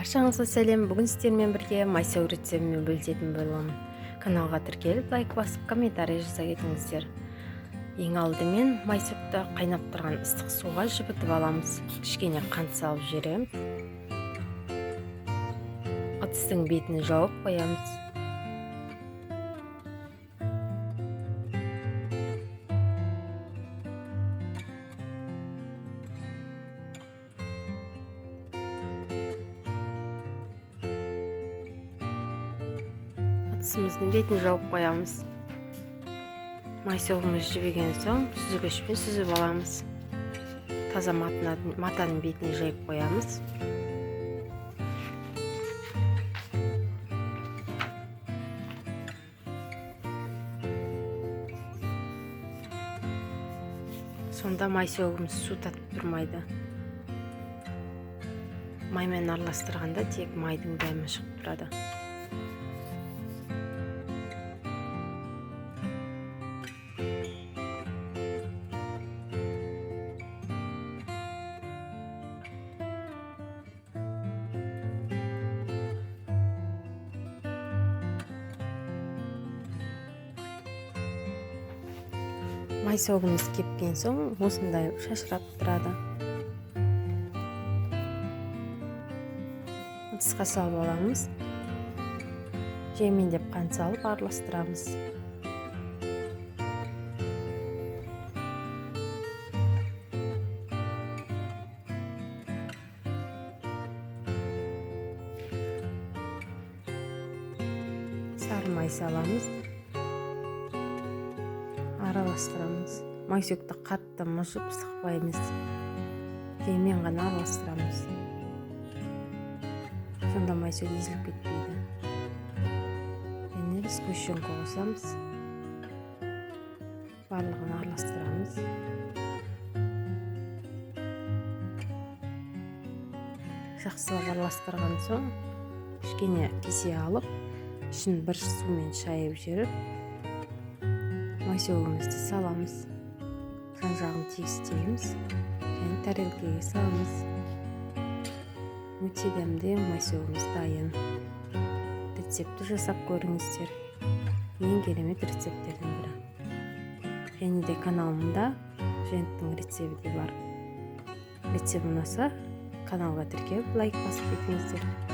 Баршаңызға сәлем. Бүгін сіздермен бірге майсөг рецептімен бөлісетін боламын. Каналға тіркеліп, лайк басып, комментарий жаза кетіңіздер. Ең алдымен майсөгті қайнап тұрған ыстық суға жібітіп аламыз. Кішкене қант салып жібереміз. Ыдыстың бетін жауып қоямыз. Ыдысымыздың бетін жауып қоямыз. Майсөгіміз жібіген соң сүзгішпен сүзіп аламыз. Таза матаның бетіне жайып қоямыз. Сонда майсөгіміз су татып тұрмайды. Маймен араластырғанда тек майдың дәмі шығып тұрады. Майсөгіміз кепкен соң осындай шашырап тұрады. Ыдысқа салып аламыз. Жемендеп қант салып араластырамыз. Сары май саламыз. Араластырамыз. Майсөгті қатты мұжып сықпаймыз. Жеммен ғана араластырамыз. Сонда майсөг езіліп кетпейді. Енді біз көшенге қосамыз. Барлығын араластырамыз. Жақсылап араластырған соң кішкене кесе алып, ішін бір сумен шайып жіберіп, майсөгімізді саламыз. Жан жағын тегістейміз және тарелкеге саламыз. Өте дәмді майсөгіміз дайын. Рецепті жасап көріңіздер. Ең керемет рецепттердің бірі. Және де каналымда женттің рецепті бар. Рецепт ұнаса, каналға тіркеліп, лайк басып кетіңіздер.